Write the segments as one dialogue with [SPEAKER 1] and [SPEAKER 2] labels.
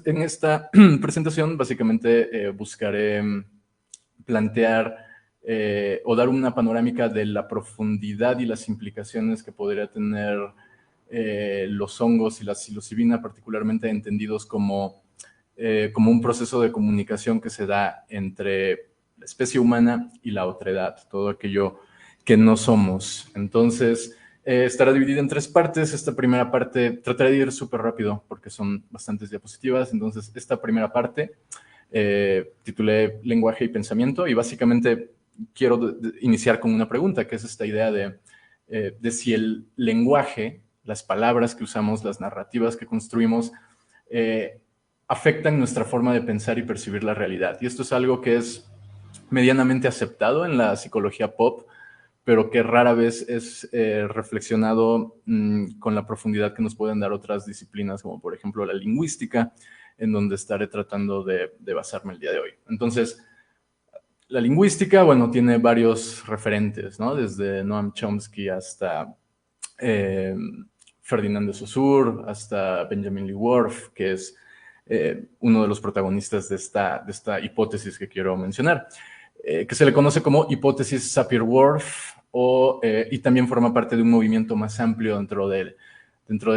[SPEAKER 1] en esta presentación básicamente buscaré plantear o dar una panorámica de la profundidad y las implicaciones que podría tener los hongos y la psilocibina, particularmente entendidos como un proceso de comunicación que se da entre la especie humana y la otredad, todo aquello que no somos. Entonces, estará dividida en 3 partes. Esta primera parte trataré de ir súper rápido porque son bastantes diapositivas. Entonces, esta primera parte titulé Lenguaje y Pensamiento, y básicamente quiero iniciar con una pregunta, que es esta idea de si el lenguaje, las palabras que usamos, las narrativas que construimos, afectan nuestra forma de pensar y percibir la realidad. Y esto es algo que es medianamente aceptado en la psicología pop, pero que rara vez es reflexionado con la profundidad que nos pueden dar otras disciplinas, como por ejemplo la lingüística, en donde estaré tratando de basarme el día de hoy. Entonces, la lingüística, bueno, tiene varios referentes, ¿no? Desde Noam Chomsky hasta Ferdinand de Saussure, hasta Benjamin Lee Whorf, que es uno de los protagonistas de esta hipótesis que quiero mencionar, que se le conoce como hipótesis Sapir-Whorf, y también forma parte de un movimiento más amplio dentro de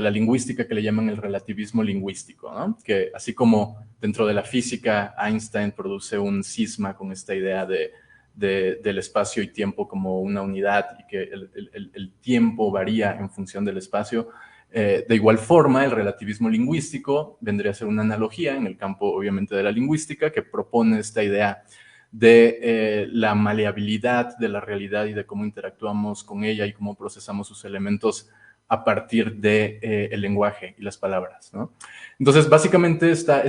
[SPEAKER 1] la lingüística que le llaman el relativismo lingüístico, ¿no? Que así como dentro de la física Einstein produce un cisma con esta idea del espacio y tiempo como una unidad y que el tiempo varía en función del espacio, de igual forma el relativismo lingüístico vendría a ser una analogía en el campo obviamente de la lingüística que propone esta idea de la maleabilidad de la realidad y de cómo interactuamos con ella y cómo procesamos sus elementos a partir del lenguaje y las palabras, ¿no? Entonces, básicamente esta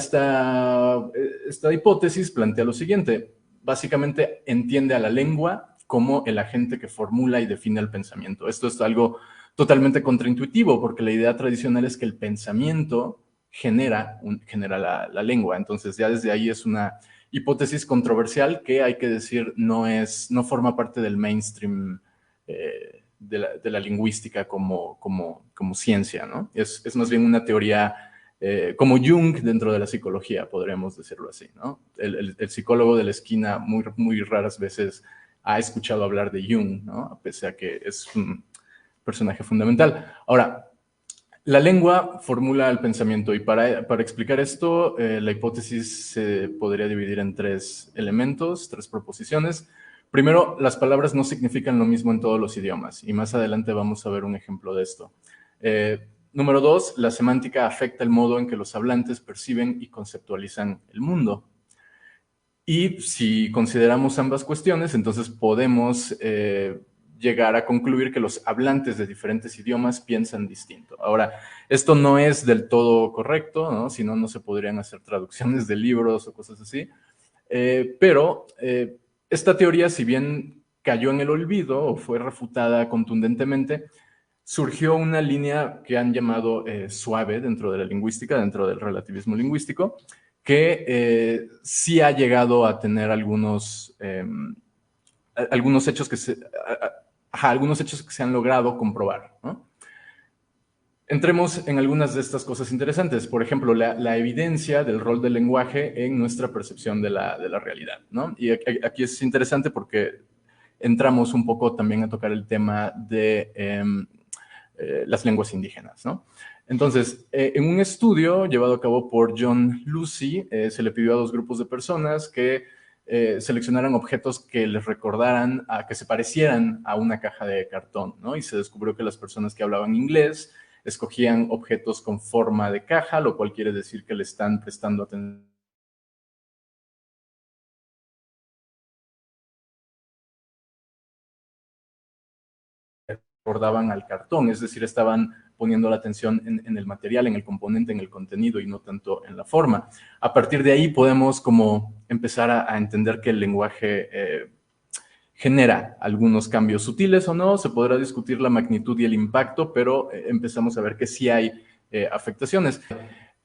[SPEAKER 1] hipótesis plantea lo siguiente. Básicamente entiende a la lengua como el agente que formula y define el pensamiento. Esto es algo totalmente contraintuitivo, porque la idea tradicional es que el pensamiento genera la lengua. Entonces, ya desde ahí es una hipótesis controversial que hay que decir no forma parte del mainstream de la lingüística como ciencia, ¿no? Es más bien una teoría como Jung dentro de la psicología, podríamos decirlo así, ¿no? El psicólogo de la esquina muy, muy raras veces ha escuchado hablar de Jung, ¿no? Pese a que es un personaje fundamental. Ahora, la lengua formula el pensamiento y para explicar esto, la hipótesis se podría dividir en 3 elementos, 3 proposiciones. Primero, las palabras no significan lo mismo en todos los idiomas y más adelante vamos a ver un ejemplo de esto. Número 2, la semántica afecta el modo en que los hablantes perciben y conceptualizan el mundo. Y si consideramos ambas cuestiones, entonces podemos llegar a concluir que los hablantes de diferentes idiomas piensan distinto. Ahora, esto no es del todo correcto, ¿no? Si no, no se podrían hacer traducciones de libros o cosas así. Pero esta teoría, si bien cayó en el olvido o fue refutada contundentemente, surgió una línea que han llamado suave dentro de la lingüística, dentro del relativismo lingüístico, que sí ha llegado a tener algunos hechos que algunos hechos que se han logrado comprobar, ¿no? Entremos en algunas de estas cosas interesantes. Por ejemplo, la evidencia del rol del lenguaje en nuestra percepción de la realidad, ¿no? Y aquí es interesante porque entramos un poco también a tocar el tema de las lenguas indígenas, ¿no? Entonces, en un estudio llevado a cabo por John Lucy, se le pidió a 2 grupos de personas que seleccionaran objetos que les recordaran, que se parecieran a una caja de cartón, ¿no? Y se descubrió que las personas que hablaban inglés escogían objetos con forma de caja, lo cual quiere decir que le están prestando atención recordaban al cartón, es decir, estaban poniendo la atención en el material, en el componente, en el contenido y no tanto en la forma. A partir de ahí podemos como empezar a entender que el lenguaje genera algunos cambios sutiles o no, se podrá discutir la magnitud y el impacto, pero empezamos a ver que sí hay afectaciones.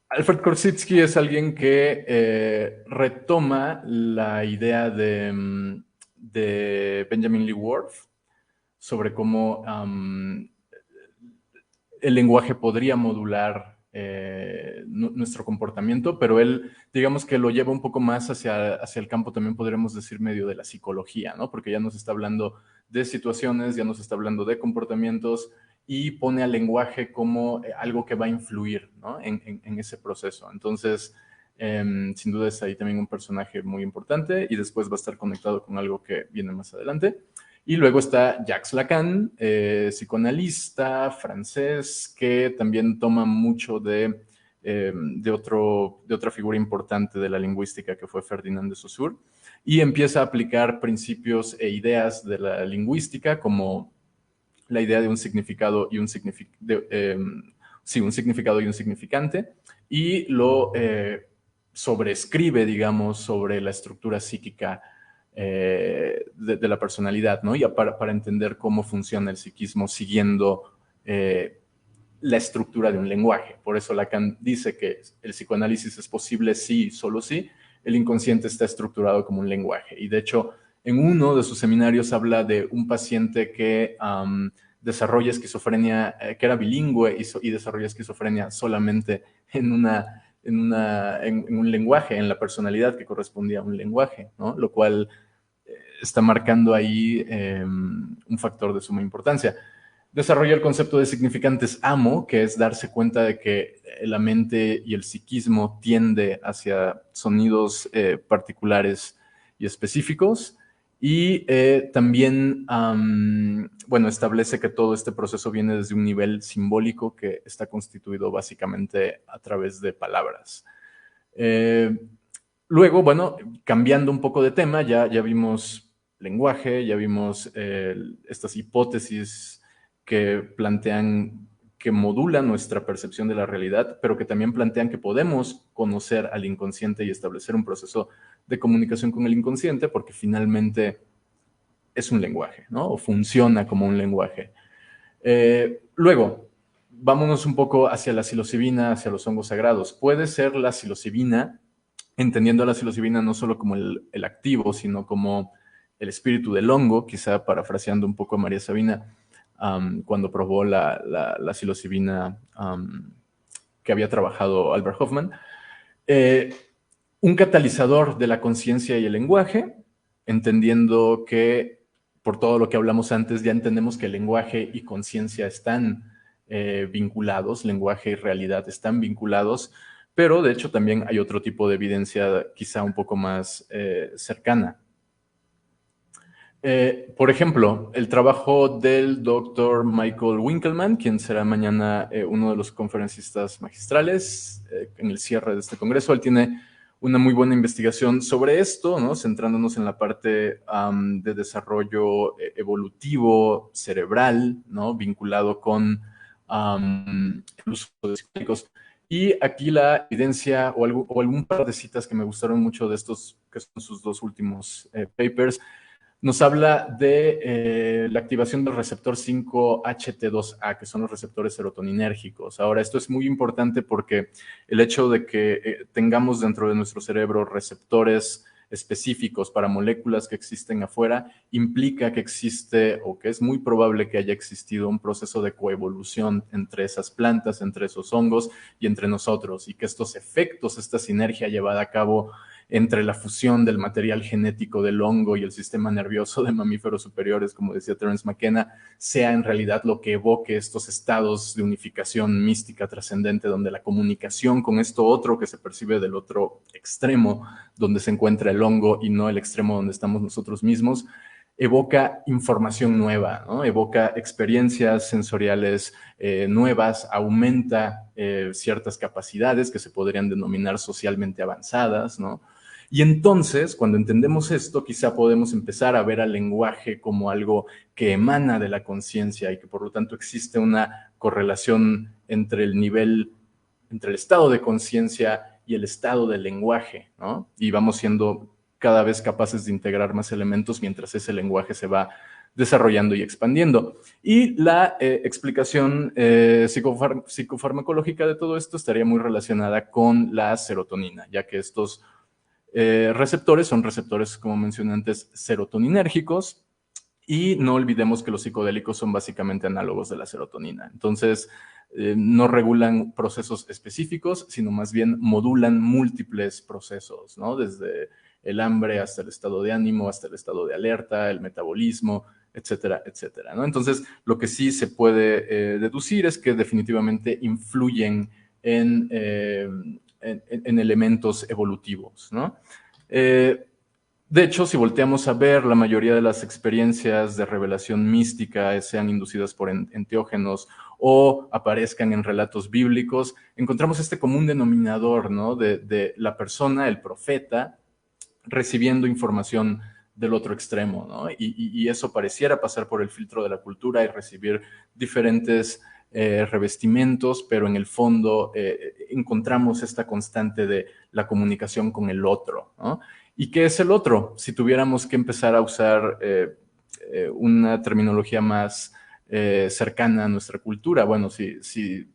[SPEAKER 1] Alfred Korzybski es alguien que retoma la idea de Benjamin Lee Whorf sobre cómo el lenguaje podría modular nuestro comportamiento, pero él, digamos que lo lleva un poco más hacia el campo, también podremos decir medio de la psicología, ¿no? Porque ya nos está hablando de situaciones, ya nos está hablando de comportamientos y pone al lenguaje como algo que va a influir, ¿no? En ese proceso. Entonces, sin duda es ahí también un personaje muy importante y después va a estar conectado con algo que viene más adelante. Y luego está Jacques Lacan, psicoanalista francés, que también toma mucho de otra figura importante de la lingüística que fue Ferdinand de Saussure, y empieza a aplicar principios e ideas de la lingüística como la idea de un significado y un significado y un significante, y lo sobreescribe, digamos, sobre la estructura psíquica de la personalidad, ¿no? Y para entender cómo funciona el psiquismo siguiendo la estructura de un lenguaje. Por eso Lacan dice que el psicoanálisis es posible sí, solo sí, el inconsciente está estructurado como un lenguaje. Y de hecho, en uno de sus seminarios habla de un paciente que desarrolla esquizofrenia, que era bilingüe y desarrolla esquizofrenia solamente en un lenguaje, en la personalidad que correspondía a un lenguaje, ¿no? Lo cual está marcando ahí un factor de suma importancia. Desarrolla el concepto de significantes amo, que es darse cuenta de que la mente y el psiquismo tiende hacia sonidos particulares y específicos. Y también, bueno, establece que todo este proceso viene desde un nivel simbólico que está constituido básicamente a través de palabras. Luego, bueno, cambiando un poco de tema, ya vimos lenguaje, ya vimos estas hipótesis que plantean, que modulan nuestra percepción de la realidad, pero que también plantean que podemos conocer al inconsciente y establecer un proceso de comunicación con el inconsciente, porque finalmente es un lenguaje, ¿no? O funciona como un lenguaje. Luego, vámonos un poco hacia la psilocibina, hacia los hongos sagrados. Puede ser la psilocibina, entendiendo la psilocibina no solo como el activo, sino como el espíritu del hongo, quizá parafraseando un poco a María Sabina, cuando probó la psilocibina que había trabajado Albert Hoffman. Un catalizador de la conciencia y el lenguaje, entendiendo que por todo lo que hablamos antes, ya entendemos que el lenguaje y conciencia están vinculados, lenguaje y realidad están vinculados, pero de hecho también hay otro tipo de evidencia quizá un poco más cercana. Por ejemplo, el trabajo del doctor Michael Winkelmann, quien será mañana uno de los conferencistas magistrales en el cierre de este congreso. Él tiene una muy buena investigación sobre esto, ¿no? Centrándonos en la parte de desarrollo evolutivo cerebral, ¿no? Vinculado con el uso de psicodélicos. Y aquí la evidencia o algún par de citas que me gustaron mucho de estos, que son sus dos últimos papers, nos habla de la activación del receptor 5-HT2A, que son los receptores serotoninérgicos. Ahora, esto es muy importante porque el hecho de que tengamos dentro de nuestro cerebro receptores específicos para moléculas que existen afuera, implica que existe o que es muy probable que haya existido un proceso de coevolución entre esas plantas, entre esos hongos y entre nosotros, y que estos efectos, esta sinergia llevada a cabo entre la fusión del material genético del hongo y el sistema nervioso de mamíferos superiores, como decía Terence McKenna, sea en realidad lo que evoque estos estados de unificación mística trascendente, donde la comunicación con esto otro que se percibe del otro extremo, donde se encuentra el hongo y no el extremo donde estamos nosotros mismos, evoca información nueva, ¿no? Evoca experiencias sensoriales nuevas, aumenta ciertas capacidades que se podrían denominar socialmente avanzadas, ¿no? Y entonces, cuando entendemos esto, quizá podemos empezar a ver al lenguaje como algo que emana de la conciencia y que por lo tanto existe una correlación entre el estado de conciencia y el estado del lenguaje, ¿no? Y vamos siendo cada vez capaces de integrar más elementos mientras ese lenguaje se va desarrollando y expandiendo. Y la explicación psicofarmacológica de todo esto estaría muy relacionada con la serotonina, ya que estos receptores son receptores, como mencioné antes, serotoninérgicos, Y no olvidemos que los psicodélicos son básicamente análogos de la serotonina. Entonces, no regulan procesos específicos, sino más bien modulan múltiples procesos, ¿no? Desde el hambre hasta el estado de ánimo, hasta el estado de alerta, el metabolismo, etcétera, etcétera, ¿no? Entonces, lo que sí se puede deducir es que definitivamente influyen en elementos evolutivos, ¿no? De hecho, si volteamos a ver, la mayoría de las experiencias de revelación mística, sean inducidas por enteógenos o aparezcan en relatos bíblicos, encontramos este común denominador, ¿no? De la persona, el profeta, recibiendo información del otro extremo, ¿no? Y eso pareciera pasar por el filtro de la cultura y recibir diferentes revestimientos, pero en el fondo encontramos esta constante de la comunicación con el otro, ¿no? ¿Y qué es el otro? Si tuviéramos que empezar a usar una terminología más cercana a nuestra cultura, bueno, si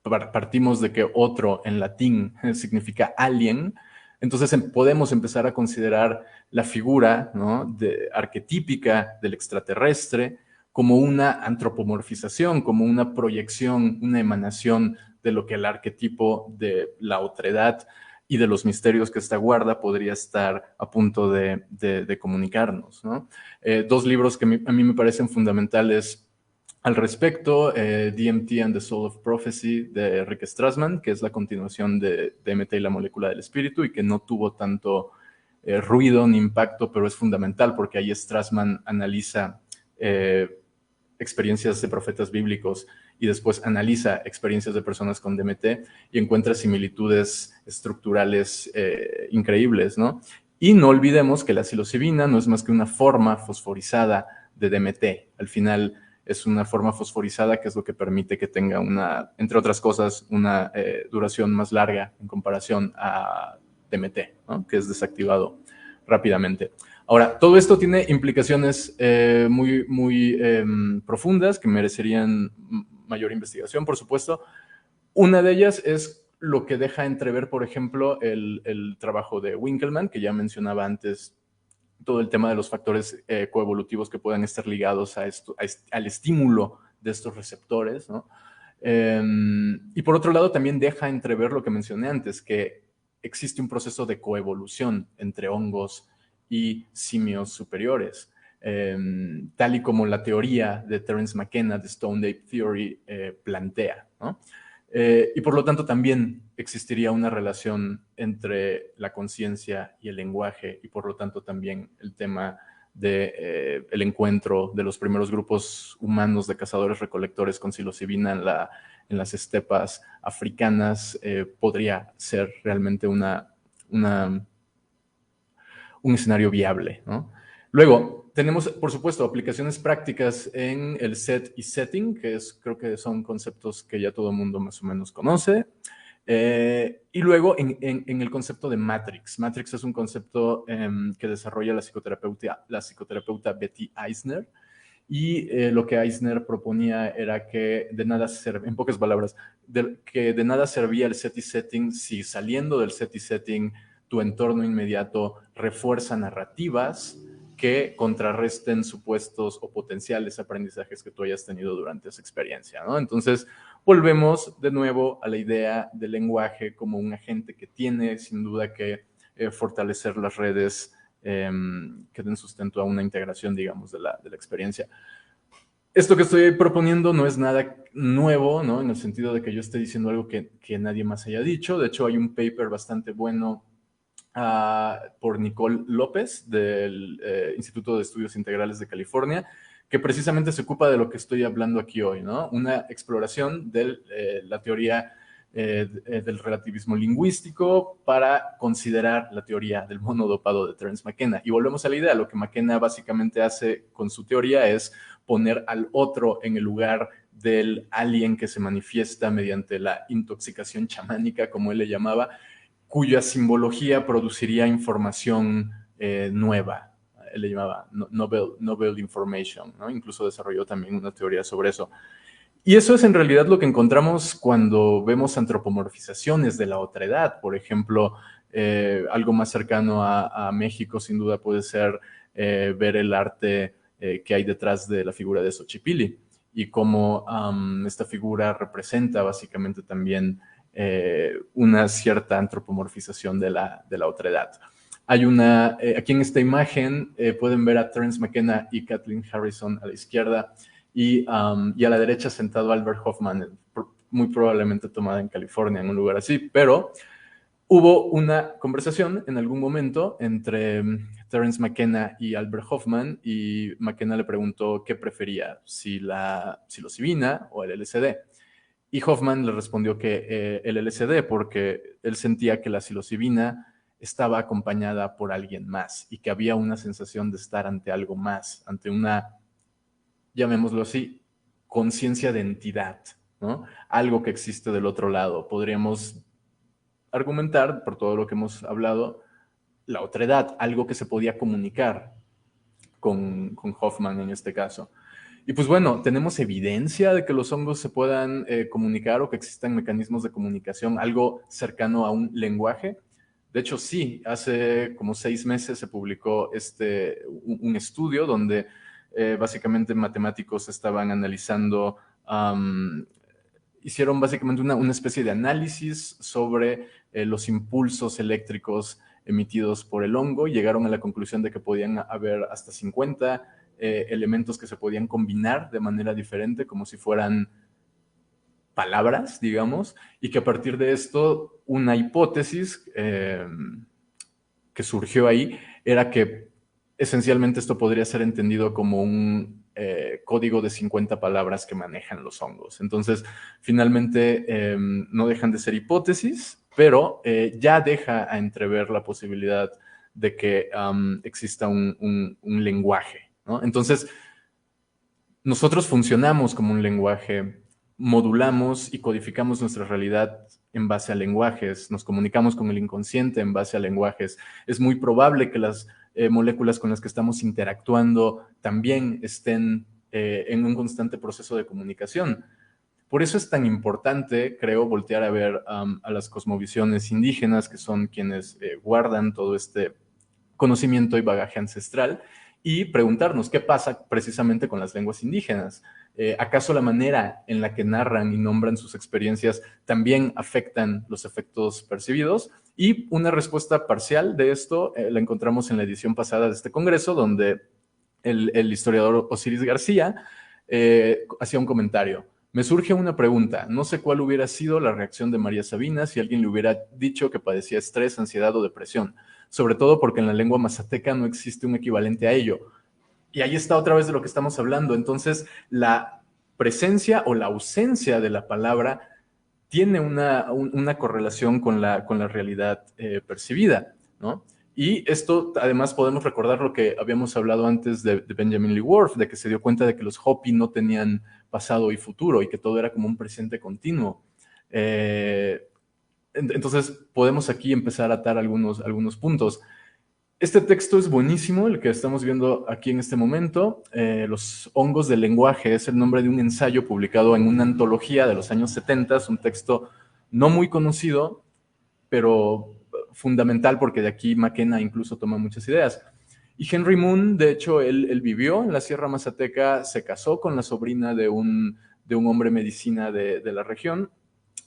[SPEAKER 1] partimos de que otro en latín significa alien, entonces podemos empezar a considerar la figura, ¿no?, arquetípica del extraterrestre como una antropomorfización, como una proyección, una emanación de lo que el arquetipo de la otredad y de los misterios que esta guarda podría estar a punto de comunicarnos, ¿no? Dos libros que a mí me parecen fundamentales al respecto, DMT and the Soul of Prophecy de Rick Strassman, que es la continuación de DMT y la molécula del espíritu y que no tuvo tanto ruido ni impacto, pero es fundamental porque ahí Strassman analiza experiencias de profetas bíblicos y después analiza experiencias de personas con DMT y encuentra similitudes estructurales increíbles, ¿no? Y no olvidemos que la psilocibina no es más que una forma fosforizada de DMT. Al final es una forma fosforizada que es lo que permite que tenga una, entre otras cosas, una duración más larga en comparación a DMT, ¿no?, que es desactivado rápidamente. Ahora, todo esto tiene implicaciones muy profundas que merecerían mayor investigación, por supuesto. Una de ellas es lo que deja entrever, por ejemplo, el trabajo de Winkelmann, que ya mencionaba antes, todo el tema de los factores coevolutivos que puedan estar ligados al estímulo de estos receptores, ¿no? Y por otro lado, también deja entrever lo que mencioné antes, que existe un proceso de coevolución entre hongos y simios superiores, tal y como la teoría de Terence McKenna de Stone Ape Theory plantea, ¿no? Y por lo tanto también existiría una relación entre la conciencia y el lenguaje y por lo tanto también el tema de el encuentro de los primeros grupos humanos de cazadores-recolectores con psilocibina en las estepas africanas podría ser realmente un escenario viable, ¿no? Luego, tenemos, por supuesto, aplicaciones prácticas en el set y setting, que creo que son conceptos que ya todo el mundo más o menos conoce. Y luego en el concepto de Matrix. Matrix es un concepto que desarrolla la psicoterapeuta Betty Eisner. Y lo que Eisner proponía era que de nada servía, en pocas palabras, que de nada servía el set y setting si saliendo del set y setting tu entorno inmediato refuerza narrativas que contrarresten supuestos o potenciales aprendizajes que tú hayas tenido durante esa experiencia, ¿no? Entonces, volvemos de nuevo a la idea del lenguaje como un agente que tiene sin duda que fortalecer las redes que den sustento a una integración, digamos, de la experiencia. Esto que estoy proponiendo no es nada nuevo, ¿no?, en el sentido de que yo esté diciendo algo que nadie más haya dicho. De hecho, hay un paper bastante bueno por Nicole López del Instituto de Estudios Integrales de California, que precisamente se ocupa de lo que estoy hablando aquí hoy, ¿no? Una exploración de la teoría del relativismo lingüístico para considerar la teoría del mono dopado de Terence McKenna. Y volvemos a la idea, lo que McKenna básicamente hace con su teoría es poner al otro en el lugar del alien que se manifiesta mediante la intoxicación chamánica, como él le llamaba, cuya simbología produciría información nueva. Él le llamaba novel information, ¿no? Incluso desarrolló también una teoría sobre eso. Y eso es en realidad lo que encontramos cuando vemos antropomorfizaciones de la otredad. Por ejemplo, algo más cercano a México sin duda puede ser ver el arte que hay detrás de la figura de Xochipilli y cómo esta figura representa básicamente también una cierta antropomorfización de la otredad. Hay aquí en esta imagen pueden ver a Terence McKenna y Kathleen Harrison a la izquierda y a la derecha sentado Albert Hoffman, muy probablemente tomada en California, en un lugar así, pero hubo una conversación en algún momento entre Terence McKenna y Albert Hoffman y McKenna le preguntó qué prefería, si la psilocibina o el LSD. Y Hoffman le respondió que el LSD porque él sentía que la psilocibina estaba acompañada por alguien más y que había una sensación de estar ante algo más, ante una, llamémoslo así, conciencia de entidad, ¿no? Algo que existe del otro lado. Podríamos argumentar, por todo lo que hemos hablado, la otredad, algo que se podía comunicar con Hoffman en este caso. Y pues bueno, tenemos evidencia de que los hongos se puedan comunicar o que existan mecanismos de comunicación, algo cercano a un lenguaje. De hecho, sí, hace como 6 meses se publicó un estudio donde básicamente matemáticos estaban analizando, hicieron básicamente una especie de análisis sobre los impulsos eléctricos emitidos por el hongo y llegaron a la conclusión de que podían haber hasta 50 elementos que se podían combinar de manera diferente, como si fueran palabras, digamos, y que a partir de esto una hipótesis que surgió ahí era que esencialmente esto podría ser entendido como un código de 50 palabras que manejan los hongos. Entonces, finalmente no dejan de ser hipótesis, pero ya deja a entrever la posibilidad de que exista un lenguaje, ¿no? Entonces, nosotros funcionamos como un lenguaje, modulamos y codificamos nuestra realidad en base a lenguajes, nos comunicamos con el inconsciente en base a lenguajes. Es muy probable que las moléculas con las que estamos interactuando también estén en un constante proceso de comunicación. Por eso es tan importante, creo, voltear a ver a las cosmovisiones indígenas, que son quienes guardan todo este conocimiento y bagaje ancestral, y preguntarnos qué pasa precisamente con las lenguas indígenas. ¿Acaso la manera en la que narran y nombran sus experiencias también afectan los efectos percibidos? Y una respuesta parcial de esto la encontramos en la edición pasada de este congreso, donde el historiador Osiris García hacía un comentario. Me surge una pregunta. No sé cuál hubiera sido la reacción de María Sabina si alguien le hubiera dicho que padecía estrés, ansiedad o depresión, sobre todo porque en la lengua mazateca no existe un equivalente a ello. Y ahí está otra vez de lo que estamos hablando. Entonces, la presencia o la ausencia de la palabra tiene una correlación con la realidad percibida, ¿no? Y esto, además, podemos recordar lo que habíamos hablado antes de Benjamin Lee Whorf, de que se dio cuenta de que los Hopi no tenían pasado y futuro y que todo era como un presente continuo. Entonces, podemos aquí empezar a atar algunos puntos. Este texto es buenísimo, el que estamos viendo aquí en este momento. Los hongos del lenguaje es el nombre de un ensayo publicado en una antología de los años 70, un texto no muy conocido, pero fundamental porque de aquí McKenna incluso toma muchas ideas. Y Henry Moon, de hecho, él vivió en la Sierra Mazateca, se casó con la sobrina de un hombre medicina de la región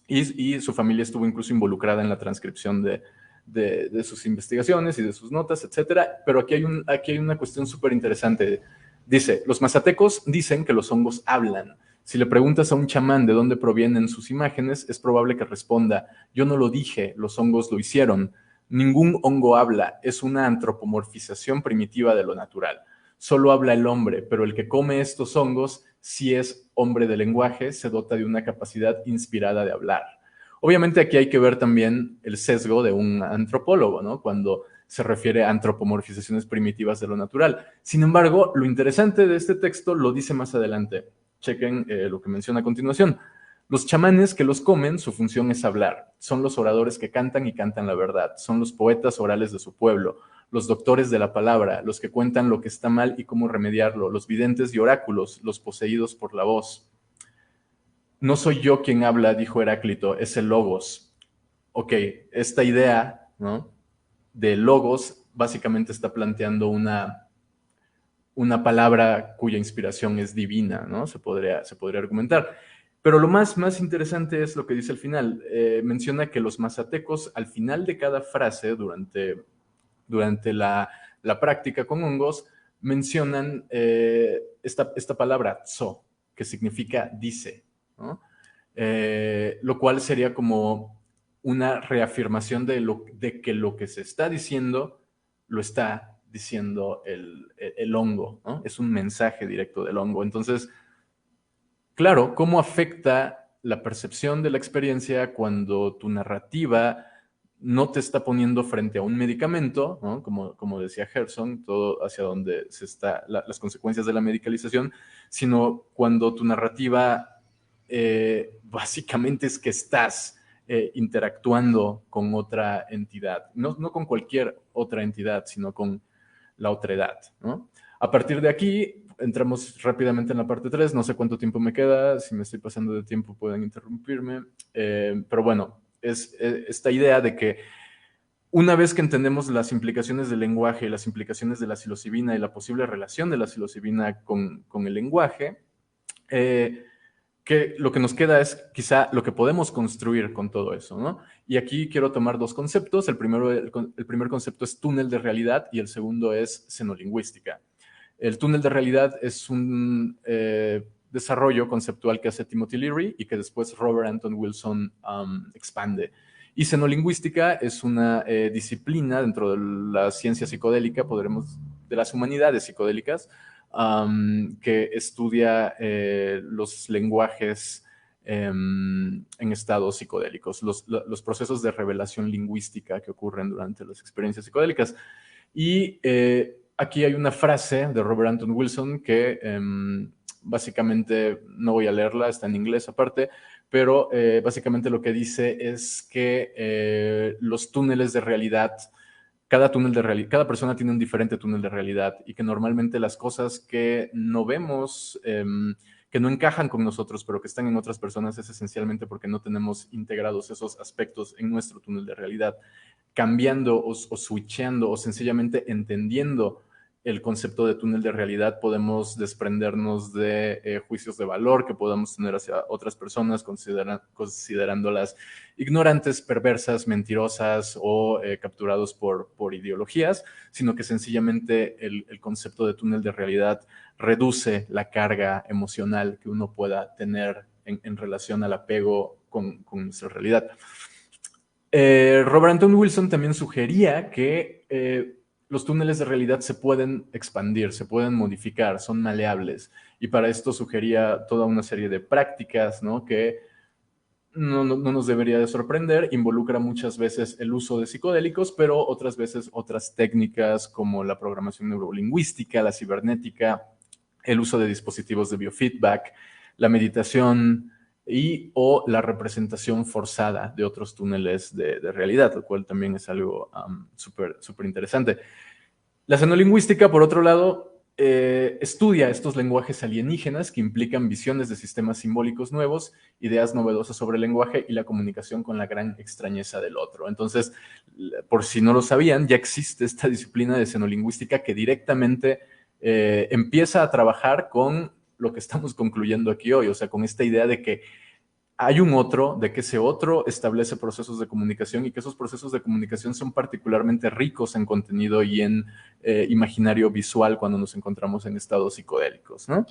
[SPEAKER 1] y su familia estuvo incluso involucrada en la transcripción de sus investigaciones y de sus notas, etcétera. Pero aquí hay una cuestión súper interesante. Dice, los mazatecos dicen que los hongos hablan. Si le preguntas a un chamán de dónde provienen sus imágenes, es probable que responda, yo no lo dije, los hongos lo hicieron. Ningún hongo habla, es una antropomorfización primitiva de lo natural. Solo habla el hombre, pero el que come estos hongos, si es hombre de lenguaje, se dota de una capacidad inspirada de hablar. Obviamente aquí hay que ver también el sesgo de un antropólogo, ¿no? Cuando se refiere a antropomorfizaciones primitivas de lo natural. Sin embargo, lo interesante de este texto lo dice más adelante. Chequen lo que menciona a continuación. Los chamanes que los comen, su función es hablar. Son los oradores que cantan y cantan la verdad. Son los poetas orales de su pueblo, los doctores de la palabra, los que cuentan lo que está mal y cómo remediarlo, los videntes y oráculos, los poseídos por la voz. No soy yo quien habla, dijo Heráclito, es el logos. Ok, esta idea, ¿no?, de logos básicamente está planteando una palabra cuya inspiración es divina, ¿no? Se podría argumentar. Pero lo más interesante es lo que dice al final. Menciona que los mazatecos, al final de cada frase, durante la práctica con hongos, mencionan esta palabra, tso, que significa dice, ¿no? Lo cual sería como una reafirmación de que lo que se está diciendo lo está diciendo el hongo, ¿no? Es un mensaje directo del hongo. Entonces, claro, ¿cómo afecta la percepción de la experiencia cuando tu narrativa no te está poniendo frente a un medicamento, ¿no? Como decía Gerson, todo hacia donde se está, las consecuencias de la medicalización, sino cuando tu narrativa básicamente es que estás interactuando con otra entidad, no con cualquier otra entidad, sino con la otredad, ¿no? A partir de aquí, entramos rápidamente en la parte 3. No sé cuánto tiempo me queda. Si me estoy pasando de tiempo, pueden interrumpirme. Pero bueno, es esta idea de que una vez que entendemos las implicaciones del lenguaje y las implicaciones de la psilocibina y la posible relación de la psilocibina con el lenguaje, que lo que nos queda es quizá lo que podemos construir con todo eso, ¿no? Y aquí quiero tomar dos conceptos. El primer concepto es túnel de realidad y el segundo es xenolingüística. El túnel de realidad es un desarrollo conceptual que hace Timothy Leary y que después Robert Anton Wilson expande. Y xenolingüística es una disciplina dentro de la ciencia psicodélica, de las humanidades psicodélicas, que estudia los lenguajes en estados psicodélicos, los procesos de revelación lingüística que ocurren durante las experiencias psicodélicas. Y aquí hay una frase de Robert Anton Wilson que básicamente, no voy a leerla, está en inglés aparte, pero básicamente lo que dice es que los túneles de realidad, cada persona tiene un diferente túnel de realidad y que normalmente las cosas que no vemos, que no encajan con nosotros, pero que están en otras personas, es esencialmente porque no tenemos integrados esos aspectos en nuestro túnel de realidad. Cambiando o switchando o sencillamente entendiendo el concepto de túnel de realidad, podemos desprendernos de juicios de valor que podamos tener hacia otras personas, considerándolas ignorantes, perversas, mentirosas o capturados por ideologías, sino que sencillamente el concepto de túnel de realidad reduce la carga emocional que uno pueda tener en relación al apego con nuestra realidad. Robert Anton Wilson también sugería que los túneles de realidad se pueden expandir, se pueden modificar, son maleables. Y para esto sugería toda una serie de prácticas, ¿no? Que no nos debería de sorprender. Involucra muchas veces el uso de psicodélicos, pero otras veces otras técnicas como la programación neurolingüística, la cibernética, el uso de dispositivos de biofeedback, la meditación o la representación forzada de otros túneles de realidad, lo cual también es algo súper interesante. La xenolingüística, por otro lado, estudia estos lenguajes alienígenas que implican visiones de sistemas simbólicos nuevos, ideas novedosas sobre el lenguaje y la comunicación con la gran extrañeza del otro. Entonces, por si no lo sabían, ya existe esta disciplina de xenolingüística que directamente empieza a trabajar con lo que estamos concluyendo aquí hoy, o sea, con esta idea de que hay un otro, de que ese otro establece procesos de comunicación y que esos procesos de comunicación son particularmente ricos en contenido y en imaginario visual cuando nos encontramos en estados psicodélicos, ¿no?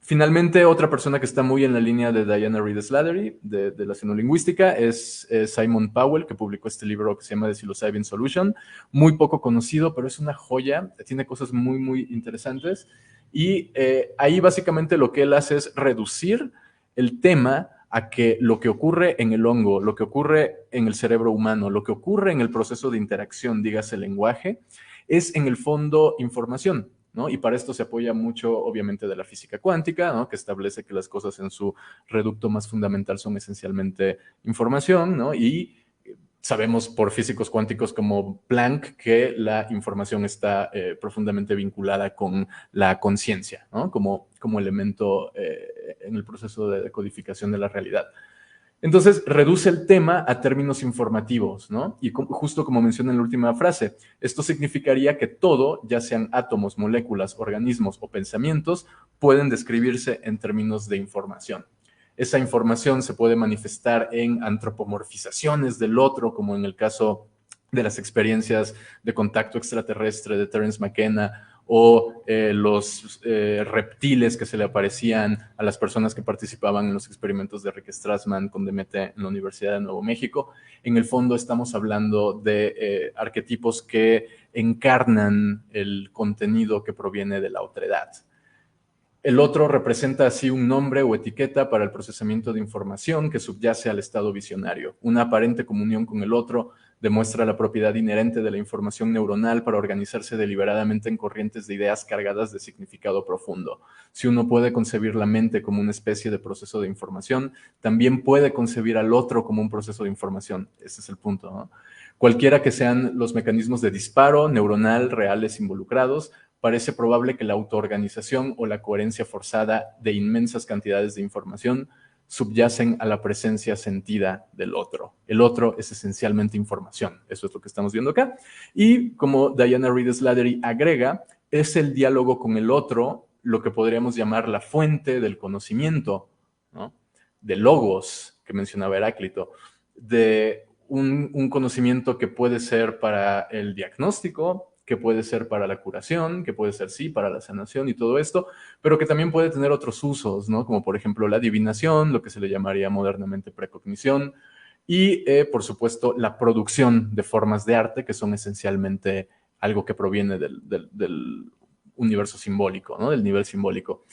[SPEAKER 1] Finalmente, otra persona que está muy en la línea de Diana Reed Slattery, de la xenolingüística, es Simon Powell, que publicó este libro que se llama The Psilocybin Solution, muy poco conocido, pero es una joya, tiene cosas muy interesantes, y ahí básicamente lo que él hace es reducir el tema a que lo que ocurre en el hongo, lo que ocurre en el cerebro humano, lo que ocurre en el proceso de interacción, dígase el lenguaje, es en el fondo información, ¿no? Y para esto se apoya mucho, obviamente, de la física cuántica, ¿no? Que establece que las cosas en su reducto más fundamental son esencialmente información, ¿no? Y sabemos por físicos cuánticos como Planck que la información está profundamente vinculada con la conciencia, ¿no? Como elemento en el proceso de decodificación de la realidad. Entonces, reduce el tema a términos informativos, ¿no? Y justo como menciona en la última frase, esto significaría que todo, ya sean átomos, moléculas, organismos o pensamientos, pueden describirse en términos de información. Esa información se puede manifestar en antropomorfizaciones del otro, como en el caso de las experiencias de contacto extraterrestre de Terence McKenna, o los reptiles que se le aparecían a las personas que participaban en los experimentos de Rick Strassman con DMT en la Universidad de Nuevo México. En el fondo estamos hablando de arquetipos que encarnan el contenido que proviene de la otredad. El otro representa así un nombre o etiqueta para el procesamiento de información que subyace al estado visionario. Una aparente comunión con el otro demuestra la propiedad inherente de la información neuronal para organizarse deliberadamente en corrientes de ideas cargadas de significado profundo. Si uno puede concebir la mente como una especie de proceso de información, también puede concebir al otro como un proceso de información. Ese es el punto, ¿no? Cualquiera que sean los mecanismos de disparo neuronal reales involucrados, parece probable que la autoorganización o la coherencia forzada de inmensas cantidades de información subyacen a la presencia sentida del otro. El otro es esencialmente información. Eso es lo que estamos viendo acá. Y como Diana Reed Slattery agrega, es el diálogo con el otro lo que podríamos llamar la fuente del conocimiento, ¿no? De logos, que mencionaba Heráclito, de un conocimiento que puede ser para el diagnóstico, que puede ser para la curación, que puede ser, sí, para la sanación y todo esto, pero que también puede tener otros usos, ¿no? Como por ejemplo la adivinación, lo que se le llamaría modernamente precognición, y por supuesto la producción de formas de arte que son esencialmente algo que proviene del universo simbólico, ¿no? Del nivel simbólico.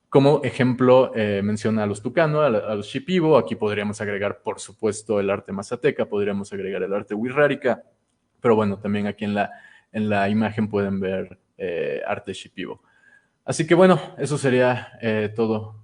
[SPEAKER 1] Como ejemplo, menciona a los Tucano, a los Shipibo. Aquí podríamos agregar, por supuesto, el arte mazateca, podríamos agregar el arte wixárika, pero bueno, también aquí en la imagen pueden ver arte Shipibo. Así que bueno, eso sería todo